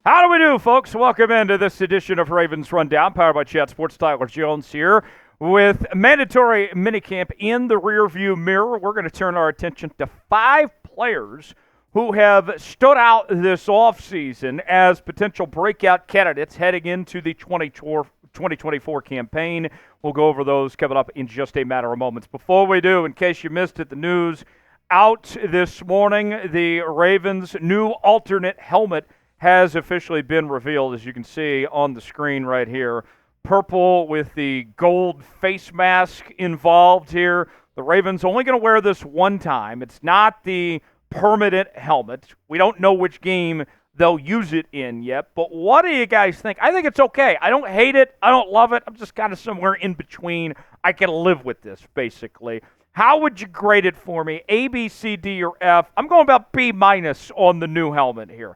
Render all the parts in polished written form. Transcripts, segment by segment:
How do we do, folks? Welcome into this edition of Ravens Rundown, powered by Chat Sports. Tyler Jones here with mandatory minicamp in the rearview mirror. We're going to turn our attention to 5 players who have stood out this offseason as potential breakout candidates heading into the 2024 campaign. We'll go over those coming up in just a matter of moments. Before we do, in case you missed it, the news out this morning, the Ravens' new alternate helmet has officially been revealed, as you can see on the screen right here. Purple with the gold face mask involved here. The Ravens only going to wear this one time. It's not the permanent helmet. We don't know which game they'll use it in yet, but what do you guys think? I think it's okay. I don't hate it. I don't love it. I'm just kind of somewhere in between. I can live with this, basically. How would you grade it for me? A, B, C, D, or F? I'm going about B- on the new helmet here.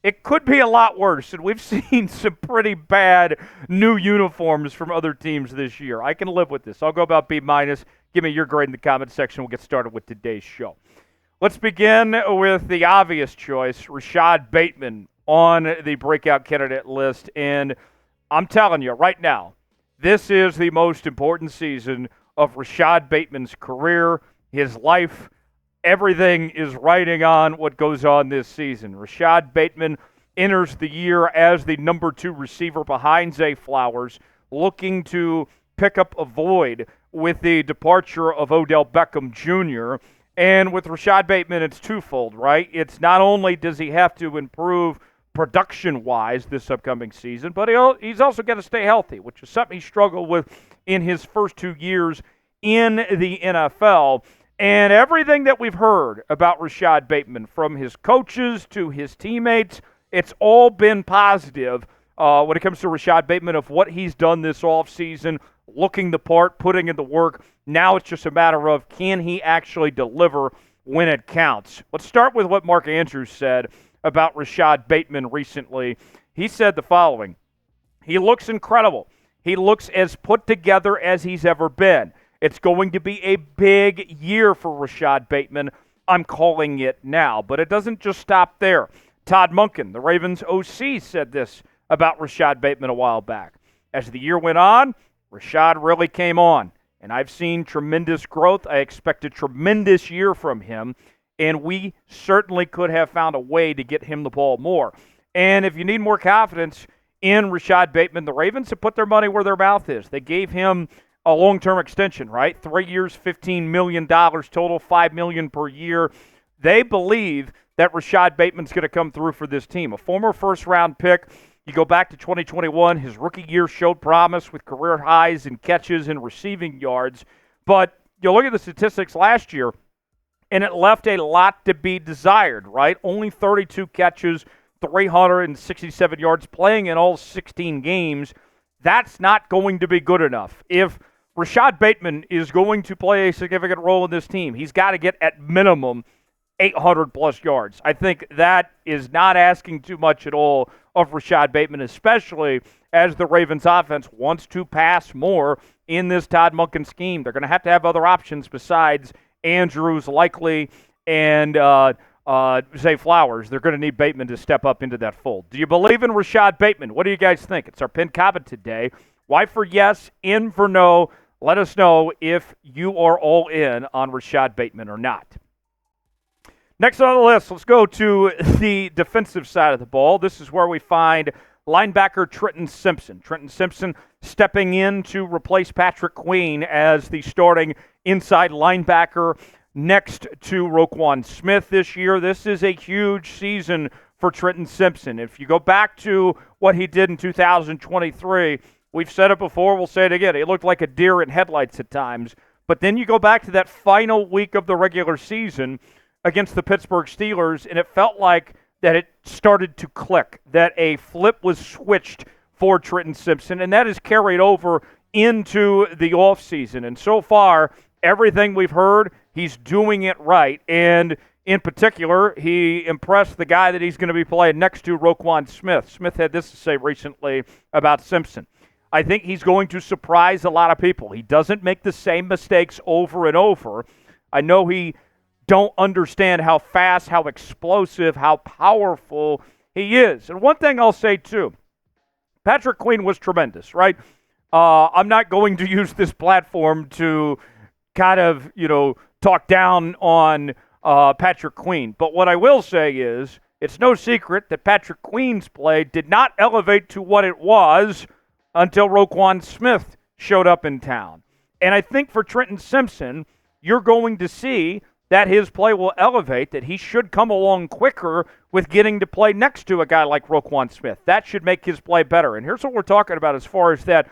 It could be a lot worse, and we've seen some pretty bad new uniforms from other teams this year. I can live with this. I'll go about B-. Give me your grade in the comment section. We'll get started with today's show. Let's begin with the obvious choice, Rashad Bateman on the breakout candidate list. And I'm telling you right now, this is the most important season of Rashad Bateman's career, his life. Everything is riding on what goes on this season. Rashad Bateman enters the year as the number 2 receiver behind Zay Flowers, looking to pick up a void with the departure of Odell Beckham Jr. And with Rashad Bateman, it's twofold, right? It's not only does he have to improve production-wise this upcoming season, but he's also got to stay healthy, which is something he struggled with in his first 2 years in the NFL. And everything that we've heard about Rashad Bateman, from his coaches to his teammates, it's all been positive when it comes to Rashad Bateman of what he's done this offseason, looking the part, putting in the work. Now it's just a matter of, can he actually deliver when it counts? Let's start with what Mark Andrews said about Rashad Bateman recently. He said the following: he looks incredible. He looks as put together as he's ever been. It's going to be a big year for Rashad Bateman. I'm calling it now. But it doesn't just stop there. Todd Monken, the Ravens OC, said this about Rashad Bateman a while back. As the year went on, Rashad really came on. And I've seen tremendous growth. I expect a tremendous year from him. And we certainly could have found a way to get him the ball more. And if you need more confidence in Rashad Bateman, the Ravens have put their money where their mouth is. They gave him a long-term extension, right? 3 years, $15 million total, $5 million per year. They believe that Rashad Bateman's going to come through for this team. A former first-round pick. You go back to 2021, his rookie year showed promise with career highs in catches and receiving yards. But you look at the statistics last year, and it left a lot to be desired, right? Only 32 catches, 367 yards, playing in all 16 games. That's not going to be good enough. If Rashad Bateman is going to play a significant role in this team, he's got to get at minimum 800-plus yards. I think that is not asking too much at all of Rashad Bateman, especially as the Ravens offense wants to pass more in this Todd Monken scheme. They're going to have other options besides Andrews, likely, and Zay Flowers. They're going to need Bateman to step up into that fold. Do you believe in Rashad Bateman? What do you guys think? It's our pinned comment today. Y for yes, in for no. Let us know if you are all in on Rashad Bateman or not. Next on the list, let's go to the defensive side of the ball. This is where we find linebacker Trenton Simpson. Trenton Simpson stepping in to replace Patrick Queen as the starting inside linebacker next to Roquan Smith this year. This is a huge season for Trenton Simpson. If you go back to what he did in 2023, we've said it before, we'll say it again. It looked like a deer in headlights at times. But then you go back to that final week of the regular season against the Pittsburgh Steelers, and it felt like that it started to click, that a flip was switched for Trenton Simpson, and that is carried over into the offseason. And so far, everything we've heard, he's doing it right. And in particular, he impressed the guy that he's going to be playing next to, Roquan Smith. Smith had this to say recently about Simpson. I think he's going to surprise a lot of people. He doesn't make the same mistakes over and over, I know he don't understand how fast, how explosive, how powerful he is. And one thing I'll say, too, Patrick Queen was tremendous, right? I'm not going to use this platform to kind of, talk down on Patrick Queen. But what I will say is it's no secret that Patrick Queen's play did not elevate to what it was until Roquan Smith showed up in town. And I think for Trenton Simpson, you're going to see that his play will elevate, that he should come along quicker with getting to play next to a guy like Roquan Smith. That should make his play better. And here's what we're talking about as far as that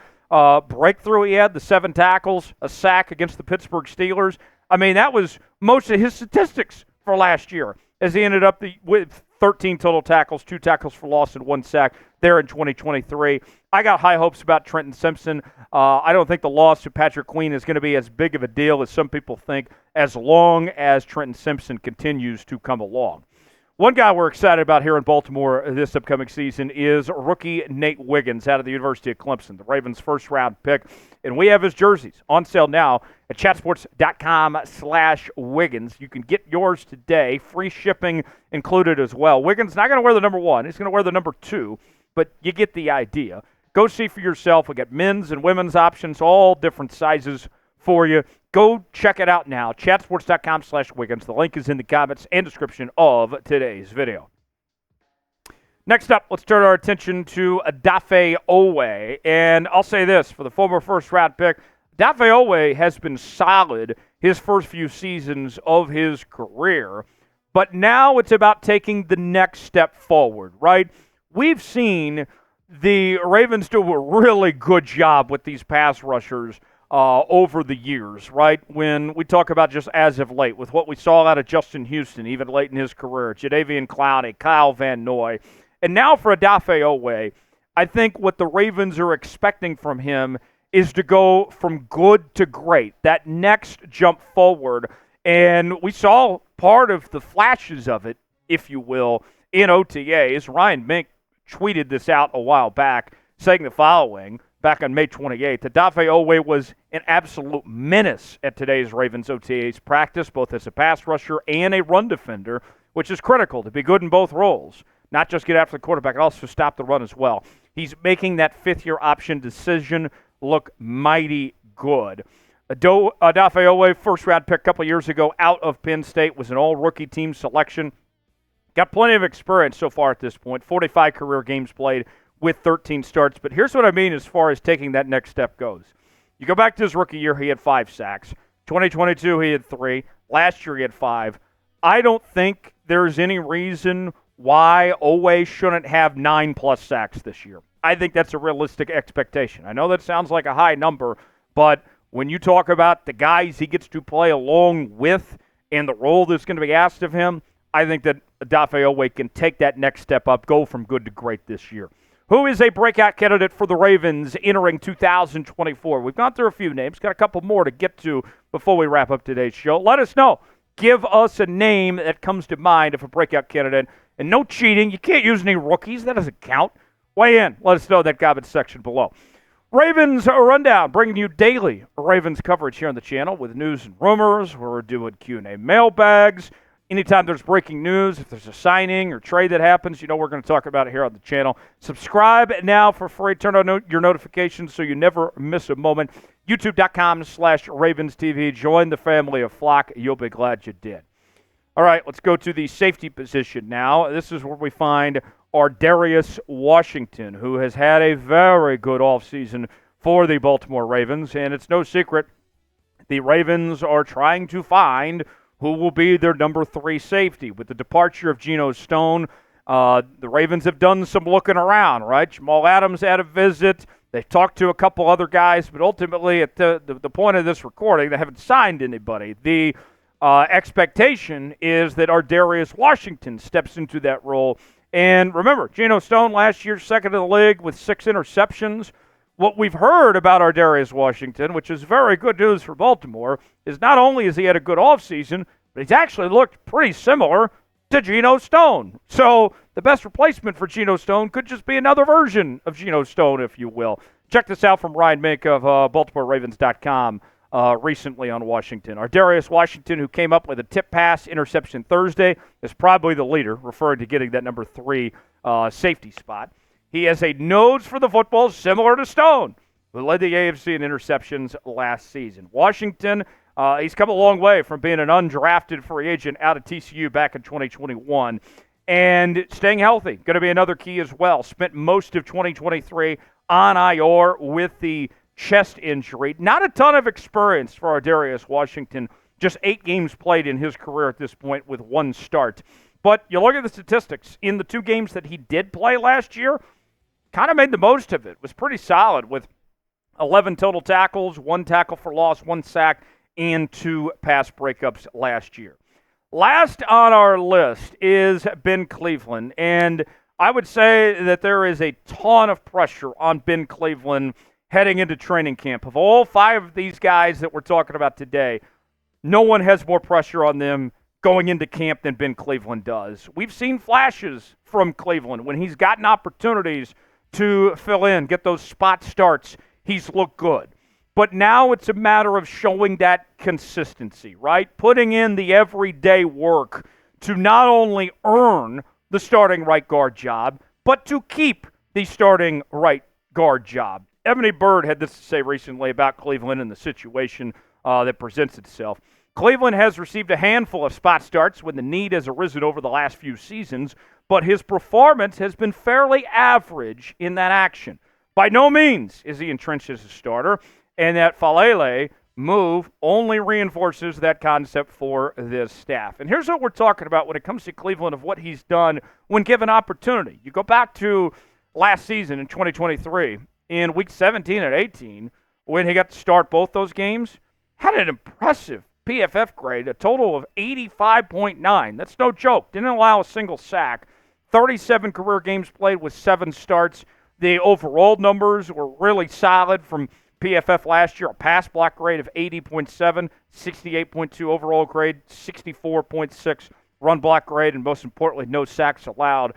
breakthrough he had, the 7 tackles, a sack against the Pittsburgh Steelers. I mean, that was most of his statistics for last year, as he ended up with 13 total tackles, 2 tackles for loss, and 1 sack there in 2023. I got high hopes about Trenton Simpson. I don't think the loss to Patrick Queen is going to be as big of a deal as some people think, as long as Trenton Simpson continues to come along. One guy we're excited about here in Baltimore this upcoming season is rookie Nate Wiggins out of the University of Clemson, the Ravens' first-round pick. And we have his jerseys on sale now at chatsports.com/Wiggins. You can get yours today, free shipping included as well. Wiggins not going to wear the number 1. He's going to wear the number 2, but you get the idea. Go see for yourself. We got men's and women's options, all different sizes for you. Go check it out now, chatsports.com/Wiggins. The link is in the comments and description of today's video. Next up, let's turn our attention to Odafe Oweh. And I'll say this, for the former first-round pick, Odafe Oweh has been solid his first few seasons of his career. But now it's about taking the next step forward, right? We've seen the Ravens do a really good job with these pass rushers over the years, right? When we talk about just as of late, with what we saw out of Justin Houston, even late in his career, Jadeveon Clowney, Kyle Van Noy, and now for Odafe Oweh, I think what the Ravens are expecting from him is to go from good to great, that next jump forward. And we saw part of the flashes of it, if you will, in OTAs. Ryan Mink tweeted this out a while back, saying the following, back on May 28th. Odafe Oweh was an absolute menace at today's Ravens OTAs practice, both as a pass rusher and a run defender, which is critical to be good in both roles. Not just get after the quarterback, also stop the run as well. He's making that fifth-year option decision look mighty good. Odafe Oweh, first-round pick a couple years ago out of Penn State, was an all-rookie team selection. Got plenty of experience so far at this point, 45 career games played with 13 starts. But here's what I mean as far as taking that next step goes. You go back to his rookie year, he had 5 sacks. 2022, he had 3. Last year, he had 5. I don't think there's any reason why Oweh shouldn't have 9+ sacks this year. I think that's a realistic expectation. I know that sounds like a high number, but when you talk about the guys he gets to play along with and the role that's going to be asked of him, I think that Odafe Oweh can take that next step up, go from good to great this year. Who is a breakout candidate for the Ravens entering 2024? We've gone through a few names, got a couple more to get to before we wrap up today's show. Let us know. Give us a name that comes to mind of a breakout candidate. And no cheating. You can't use any rookies. That doesn't count. Weigh in. Let us know in that comment section below. Ravens Rundown, bringing you daily Ravens coverage here on the channel with news and rumors. We're doing Q&A mailbags. Anytime there's breaking news, if there's a signing or trade that happens, you know we're going to talk about it here on the channel. Subscribe now for free. Turn on your notifications so you never miss a moment. YouTube.com/RavensTV. Join the family of Flock. You'll be glad you did. All right, let's go to the safety position now. This is where we find Ardarius Washington, who has had a very good offseason for the Baltimore Ravens. And it's no secret the Ravens are trying to find who will be their number 3 safety. With the departure of Geno Stone, the Ravens have done some looking around, right? Jamal Adams had a visit. They've talked to a couple other guys, but ultimately at the point of this recording, they haven't signed anybody. The expectation is that Ardarius Washington steps into that role. And remember, Geno Stone last year, second in the league with 6 interceptions. What we've heard about Ardarius Washington, which is very good news for Baltimore, is not only has he had a good offseason, but he's actually looked pretty similar to Geno Stone. So the best replacement for Geno Stone could just be another version of Geno Stone, if you will. Check this out from Ryan Mink of BaltimoreRavens.com. recently on Washington. Ardarius Washington, who came up with a tip pass interception Thursday, is probably the leader, referring to getting that number 3 safety spot. He has a nose for the football similar to Stone, who led the AFC in interceptions last season. Washington, he's come a long way from being an undrafted free agent out of TCU back in 2021. And staying healthy, going to be another key as well. Spent most of 2023 on IR with the chest injury. Not a ton of experience for Ardarius Washington. Just 8 games played in his career at this point with 1 start. But you look at the statistics. In the 2 games that he did play last year, kind of made the most of it. Was pretty solid with 11 total tackles, 1 tackle for loss, 1 sack, and 2 pass breakups last year. Last on our list is Ben Cleveland, and I would say that there is a ton of pressure on Ben Cleveland heading into training camp. Of all 5 of these guys that we're talking about today, no one has more pressure on them going into camp than Ben Cleveland does. We've seen flashes from Cleveland when he's gotten opportunities to fill in, get those spot starts. He's looked good. But now it's a matter of showing that consistency, right? Putting in the everyday work to not only earn the starting right guard job, but to keep the starting right guard job. Ebony Bird had this to say recently about Cleveland and the situation that presents itself. Cleveland has received a handful of spot starts when the need has arisen over the last few seasons, but his performance has been fairly average in that action. By no means is he entrenched as a starter, and that Falele move only reinforces that concept for this staff. And here's what we're talking about when it comes to Cleveland of what he's done when given opportunity. You go back to last season in 2023, in week 17 and 18, when he got to start both those games, had an impressive PFF grade, a total of 85.9. That's no joke. Didn't allow a single sack. 37 career games played with 7 starts. The overall numbers were really solid from PFF last year. A pass block grade of 80.7, 68.2 overall grade, 64.6 run block grade, and most importantly, no sacks allowed.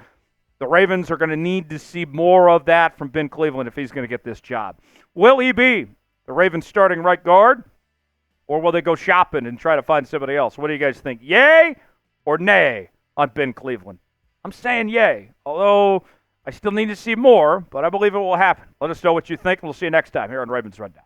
The Ravens are going to need to see more of that from Ben Cleveland if he's going to get this job. Will he be the Ravens starting right guard, or will they go shopping and try to find somebody else? What do you guys think? Yay or nay on Ben Cleveland? I'm saying yay, although I still need to see more, but I believe it will happen. Let us know what you think, and we'll see you next time here on Ravens Rundown.